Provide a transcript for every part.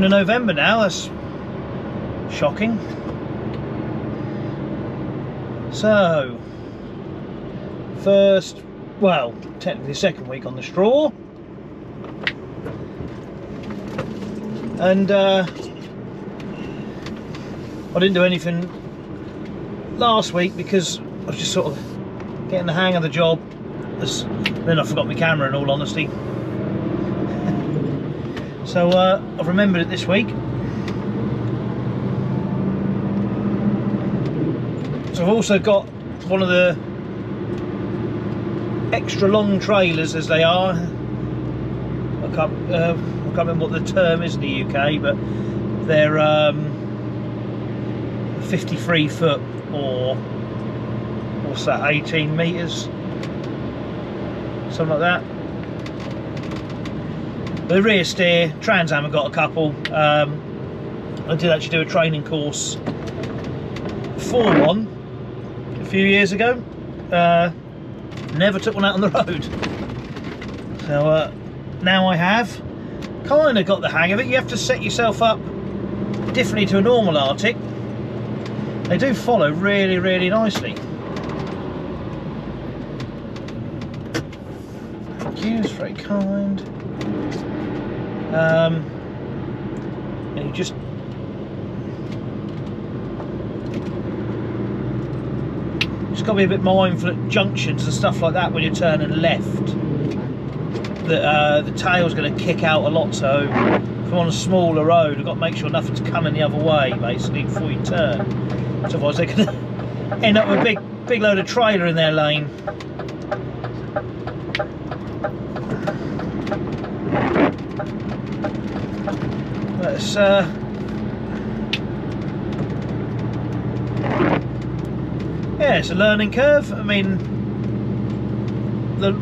2nd of November now. That's shocking. So, first, well, technically second week on the straw. And I didn't do anything last week because I was just sort of getting the hang of the job. Then I forgot my camera, in all honesty. So I've remembered it this week. So I've also got one of the extra long trailers, as they are. I can't remember what the term is in the UK, but they're 53 foot, or what's that, 18 metres, something like that. The rear steer, Trans Am have got a couple. I did actually do a training course for one a few years ago. Never took one out on the road. So now I have kind of got the hang of it. You have to set yourself up differently to a normal Arctic. They do follow really, really nicely. Thank you, it's very kind. And you just got to be a bit mindful at junctions and stuff like that when you're turning left. The tail's going to kick out a lot, so if I'm on a smaller road, I've got to make sure nothing's coming the other way basically before you turn. So otherwise they're going to end up with a big load of trailer in their lane. Let's yeah, it's a learning curve. I mean,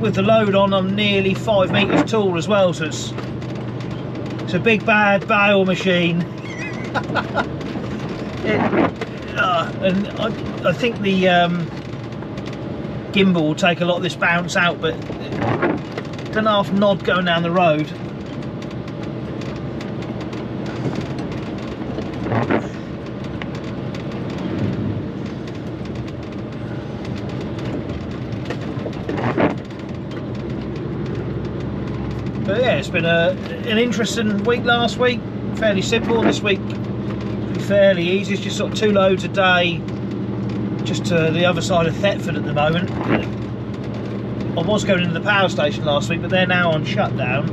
with the load on, I'm nearly 5 metres tall as well, so it's a big bad bale machine. And I think the gimbal will take a lot of this bounce out, but it's an half nod going down the road. But yeah, it's been an interesting week last week. Fairly simple. This week will be fairly easy. It's just sort of 2 loads a day, just to the other side of Thetford at the moment. I was going into the power station last week, but they're now on shutdown.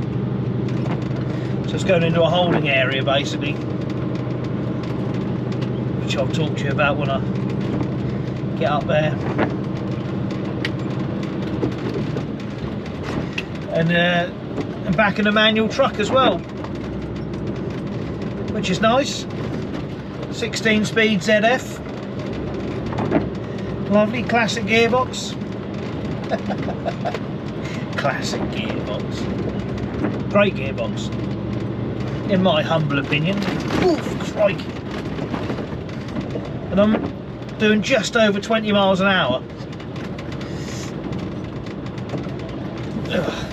So it's going into a holding area basically, which I'll talk to you about when I get up there. And back in a manual truck as well, which is nice. 16 speed ZF, lovely classic gearbox. Classic gearbox, great gearbox in my humble opinion. Oof, crikey. And I'm doing just over 20 miles an hour. Ugh.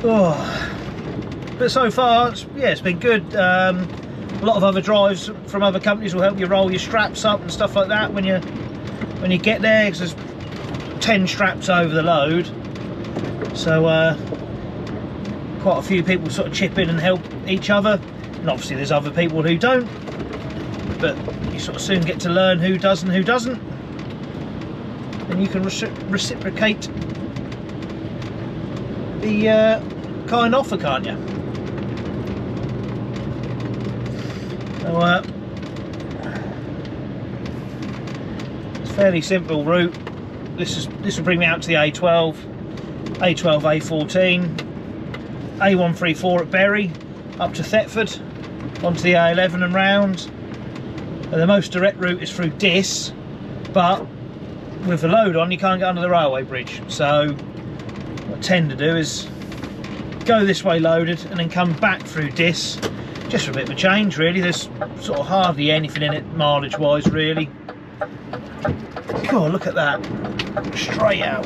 Oh, but so far, it's been good. A lot of other drives from other companies will help you roll your straps up and stuff like that when you get there, because there's 10 straps over the load. So quite a few people sort of chip in and help each other, and obviously there's other people who don't, but you sort of soon get to learn who does and who doesn't, and you can reciprocate the kind offer, can't you? So it's a fairly simple route. This will bring me out to the A12, A14, A134 at Bury, up to Thetford, onto the A11 and round. And the most direct route is through Diss, but with the load on you can't get under the railway bridge. So what I tend to do is go this way loaded and then come back through Diss, just for a bit of a change really. There's sort of hardly anything in it mileage wise really. God, look at that, straight out.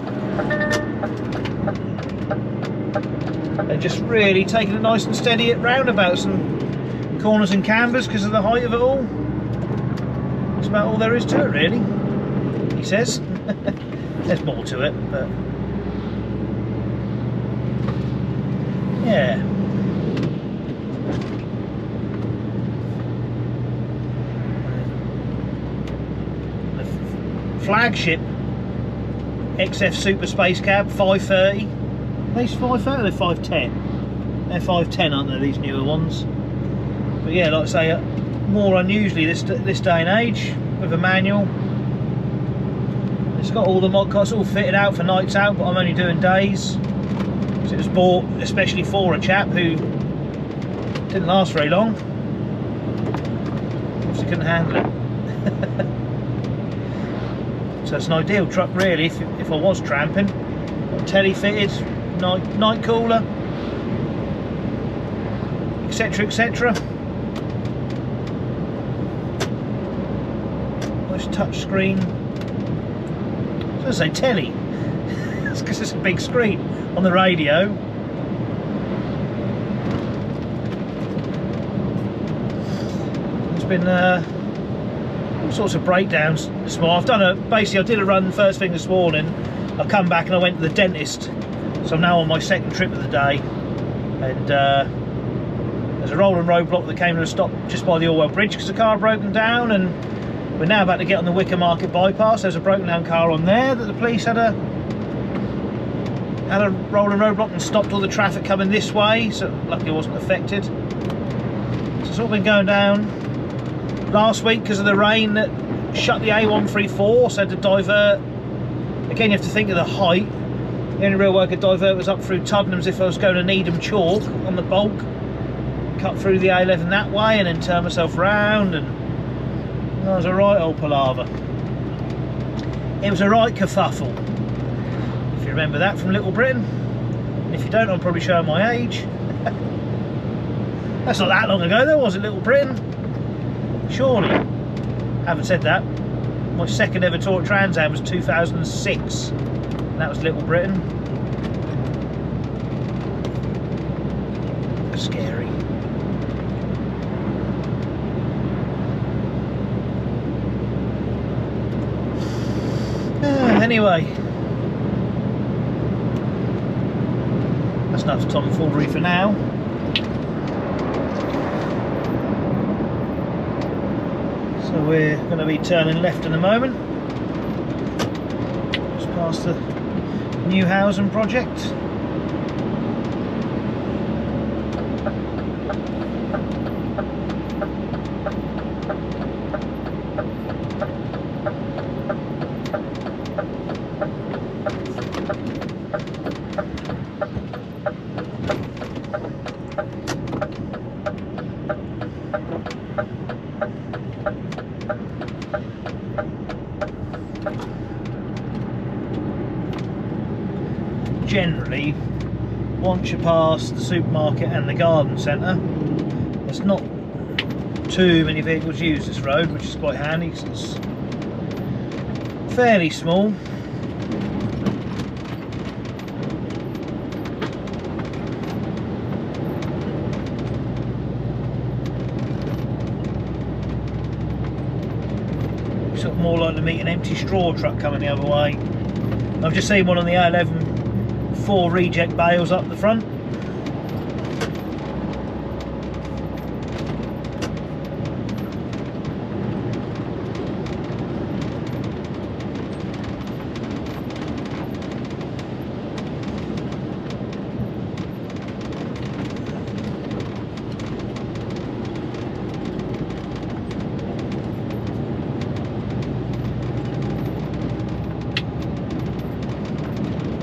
And just really taking it nice and steady at roundabouts and corners and cambers because of the height of it all. That's about all there is to it really, he says. There's more to it, but yeah. The flagship XF Super Space Cab 530. Are these 530 or they're 510? They're 510, aren't they, these newer ones? But yeah, like I say, more unusually this day and age with a manual. It's got all the mod costs all fitted out for nights out, but I'm only doing days. So it was bought especially for a chap who didn't last very long. Obviously couldn't handle it. So it's an ideal truck really if I was tramping. Got telly fitted, night cooler, etc, etc. Nice touch screen. I was going to say telly. It's because it's a big screen on the radio. There's been all sorts of breakdowns this morning. I've done basically I did a run first thing this morning. I come back and I went to the dentist. So I'm now on my second trip of the day. And there's a rolling roadblock that came to a stop just by the Orwell Bridge because the car had broken down, and we're now about to get on the Wicker Market bypass. There's a broken down car on there that the police had a rolling roadblock and stopped all the traffic coming this way, so luckily I wasn't affected. So it's all been going down. Last week, because of the rain, that shut the A134, so to divert. Again, you have to think of the height. The only real way I could divert was up through Tuddenham's if I was going to Needham Chalk on the bulk. Cut through the A11 that way and then turn myself round, and that was a right old palaver. It was a right kerfuffle, if you remember that from Little Britain. And if you don't, I'm probably showing my age. That's not that long ago though, was it, Little Britain? Surely. Having said that, my second ever tour at Trans Am was 2006, and that was Little Britain. Scary. Anyway, that's enough tomfoolery for now. So we're going to be turning left in a moment, just past the new housing project. Generally, once you pass the supermarket and the garden centre, there's not too many vehicles use this road, which is quite handy because it's fairly small. Sort of more likely to meet an empty straw truck coming the other way. I've just seen one on the A11, 4 reject bales up the front.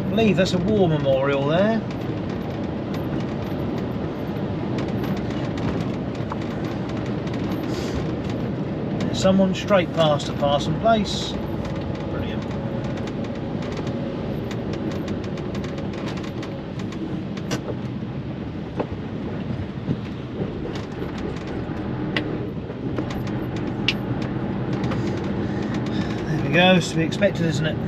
I believe that's a war memorial there. There's someone straight past a passing place. Brilliant. we go, it's to be expected, isn't it?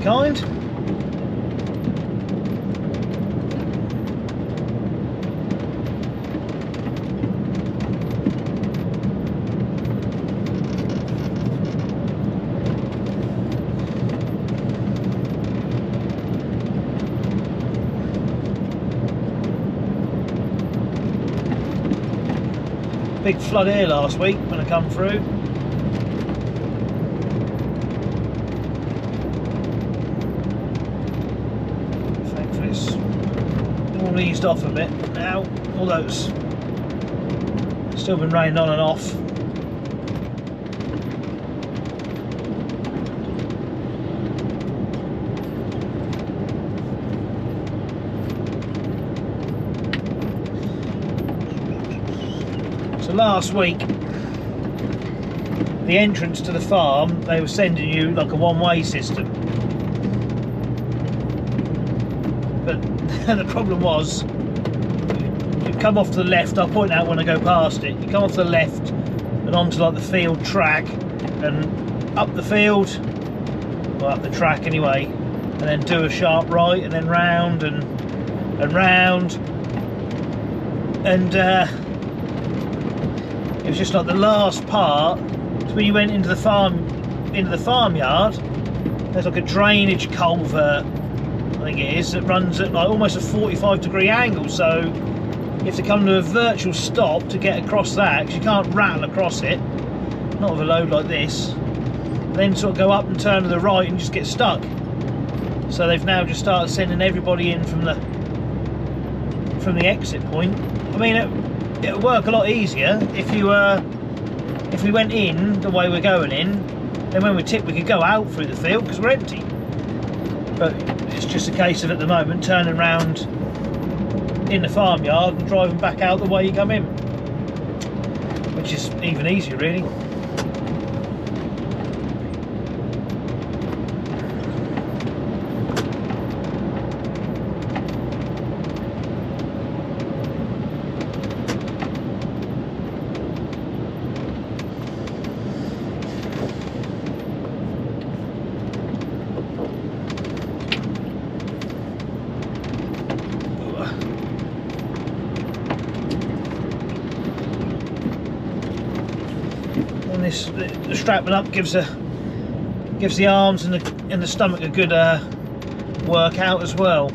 Kind. Big flood here last week when I come through. It's all eased off a bit now, although it's still been raining on and off. So last week, the entrance to the farm, they were sending you like a one-way system. But the problem was, you come off to the left, I'll point out when I go past it, you come off to the left and onto like the field track and up the field, well up the track anyway, and then do a sharp right and then round and round, and it was just like the last part, so when you went into the farmyard, there's like a drainage culvert, I think it is, that runs at like almost a 45-degree angle, so you have to come to a virtual stop to get across that, because you can't rattle across it, not with a load like this, then sort of go up and turn to the right and just get stuck. So they've now just started sending everybody in from the exit point. I mean, it would work a lot easier if we went in the way we're going in, then when we tip we could go out through the field because we're empty. But it's just a case of, at the moment, turning around in the farmyard and driving back out the way you come in, which is even easier really. The strapping up gives the arms and the stomach a good workout as well.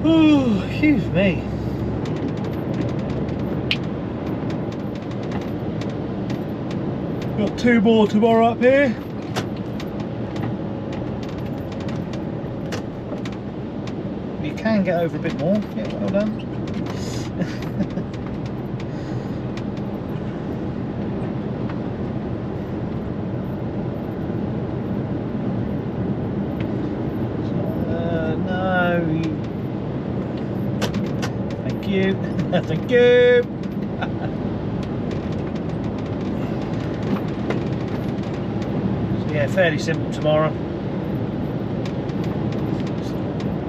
Ooh, excuse me. Got 2 more tomorrow up here. You can get over a bit more. Yeah, well done. Thank you. So yeah, fairly simple tomorrow.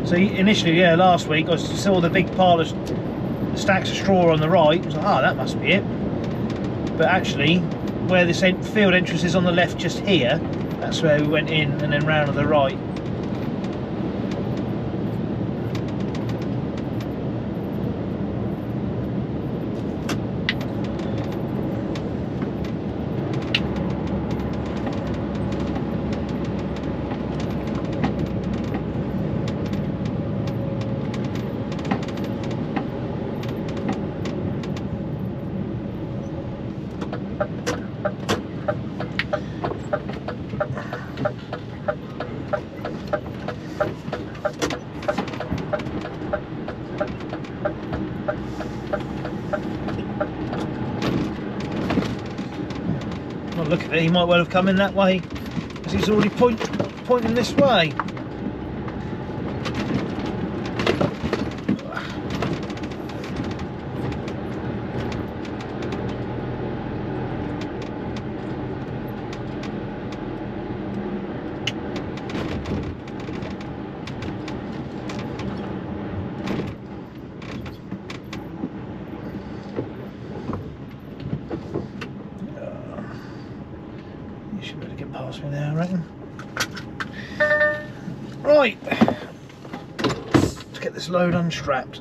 So initially, yeah, last week I saw the big pile of stacks of straw on the right. I was like, oh, that must be it. But actually, where this field entrance is on the left, just here, that's where we went in, and then round to the right. Well, look at it, he might well have come in that way, because he's already pointing this way. You should be able to get past me there, I reckon. Right, let's get this load unstrapped.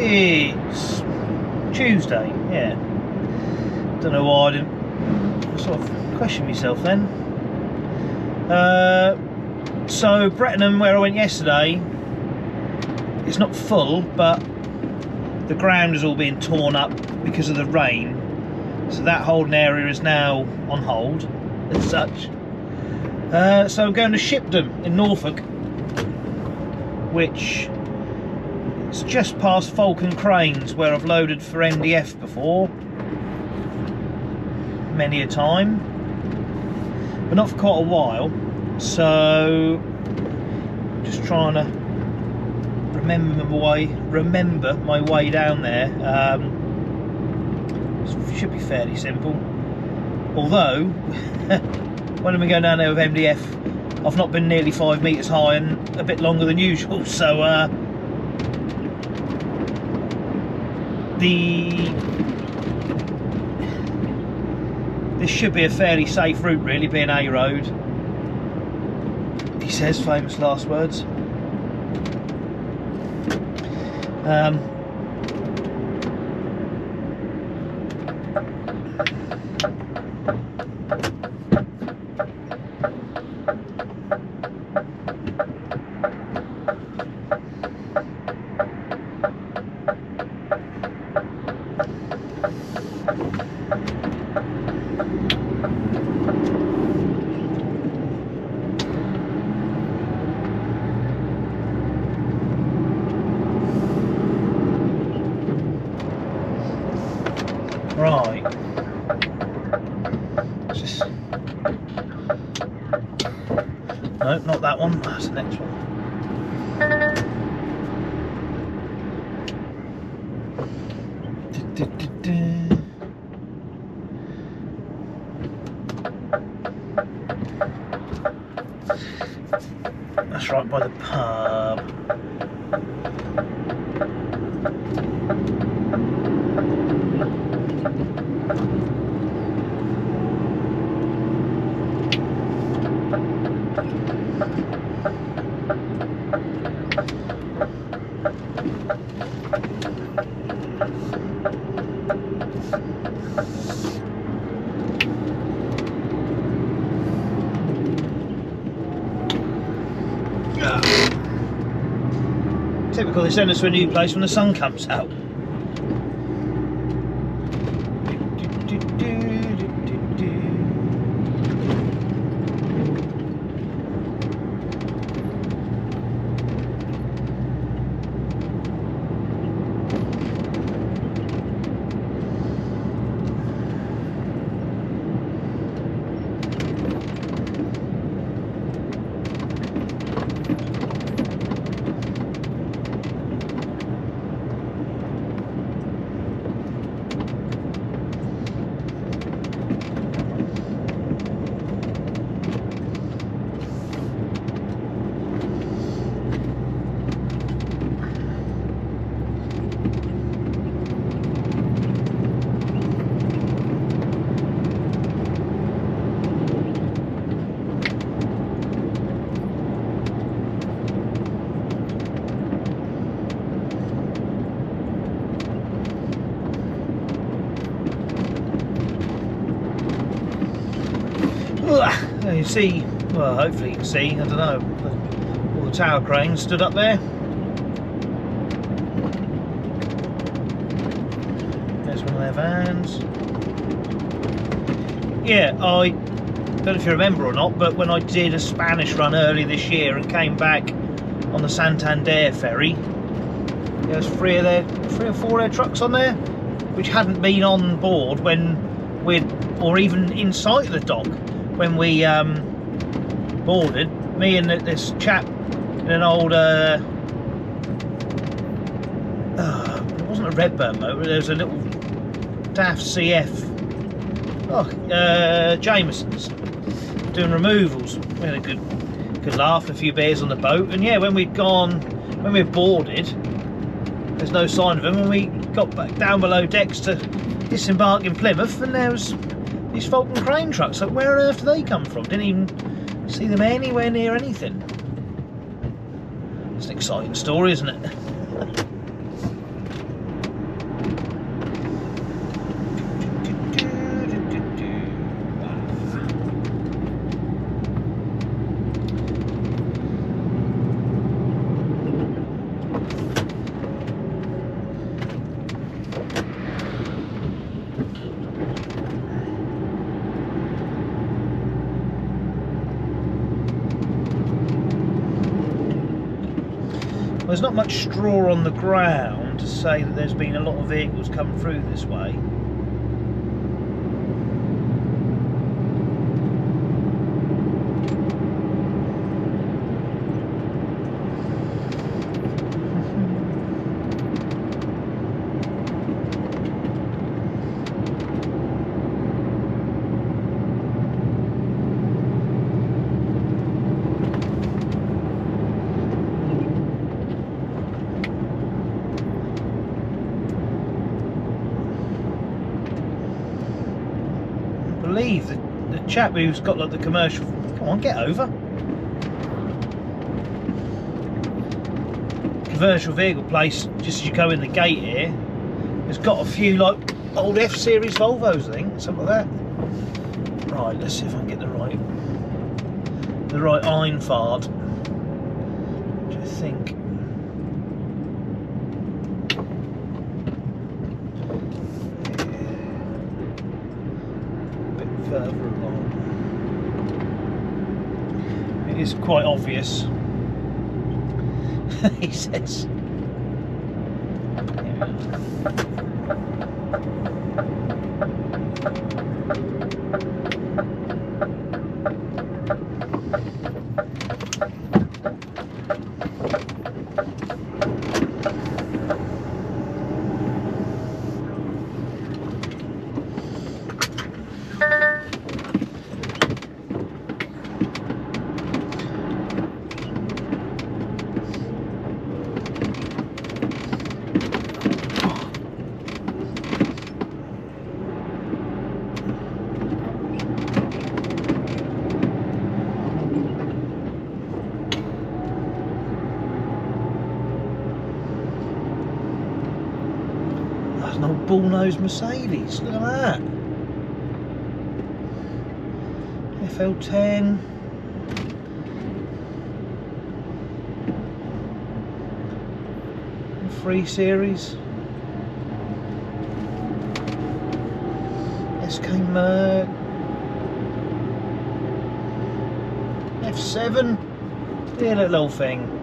It's Tuesday, yeah. Don't know why I didn't sort of question myself then. So Brettenham, where I went yesterday, it's not full, but the ground is all being torn up because of the rain. So that holding area is now on hold, as such. So I'm going to Shipdham in Norfolk, which is just past Falcon Cranes, where I've loaded for MDF before, many a time, but not for quite a while. So just trying to remember my way down there. Should be fairly simple, although when I've been going down there with MDF, I've not been nearly 5 metres high and a bit longer than usual, so this should be a fairly safe route, really, being a road. He says, famous last words. Right. Just... No, not that one. That's the next one. That's right by the pub. Typical, they send us to a new place when the sun comes out. You see, well, hopefully you can see, I don't know, all the tower cranes stood up there. There's one of their vans. Yeah, I don't know if you remember or not, but when I did a Spanish run early this year and came back on the Santander ferry, there was three or four of their trucks on there, which hadn't been on board when or even in sight of the dock when we boarded. Me and this chap in an old it wasn't a Redburn motor, there was a little daft CF Jameson's doing removals. We had a good laugh, a few beers on the boat, and yeah, when we boarded, there's no sign of them, and we got back down below decks to disembark in Plymouth, and there was these Falcon crane trucks. Like, where on earth do they come from? Didn't even see them anywhere near anything. It's an exciting story, isn't it? There's not much straw on the ground to say that there's been a lot of vehicles come through this way. I believe the chap who's got like the commercial, come on, get over, commercial vehicle place just as you go in the gate here, has got a few like old F series Volvos, I think, something like that. Right, let's see if I can get the right Einfahrt. What do you think? Further along. It is quite obvious. He says. There we go. bull-nosed Mercedes. Look at that. FL10. Free series. SK Merc. F7. Yeah, that little thing.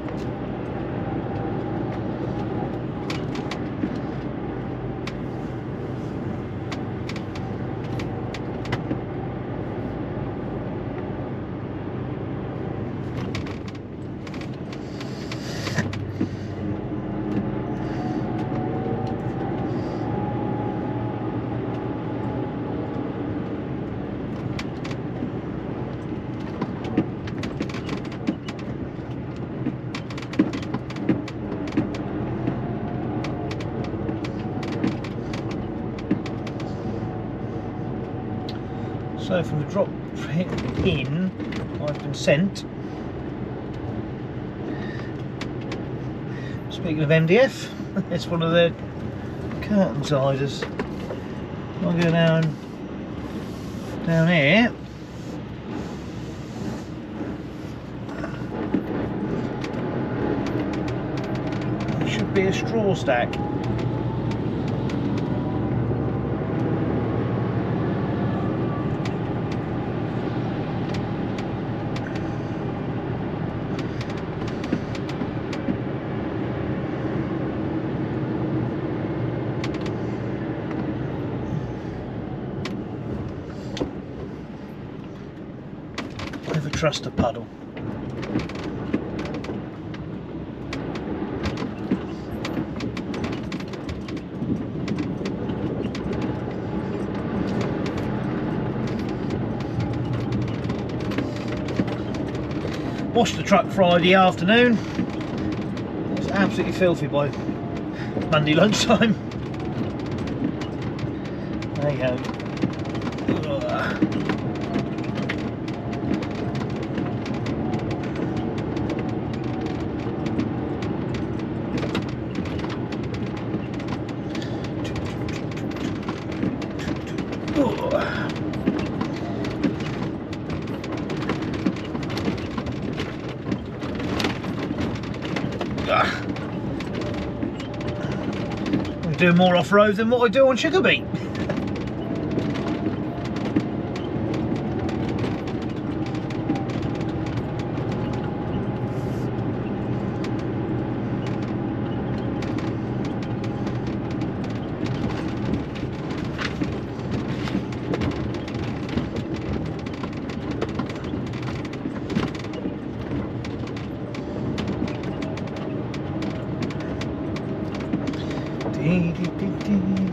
So from the drop in, I've been sent. Speaking of MDF, it's one of their curtain siders. I'll go down here. It should be a straw stack. Never trust a puddle. Washed the truck Friday afternoon. It was absolutely filthy by Monday lunchtime. There you go. I'm doing more off-road than what I do on Sugar Beet. Dee, dee, dee, dee.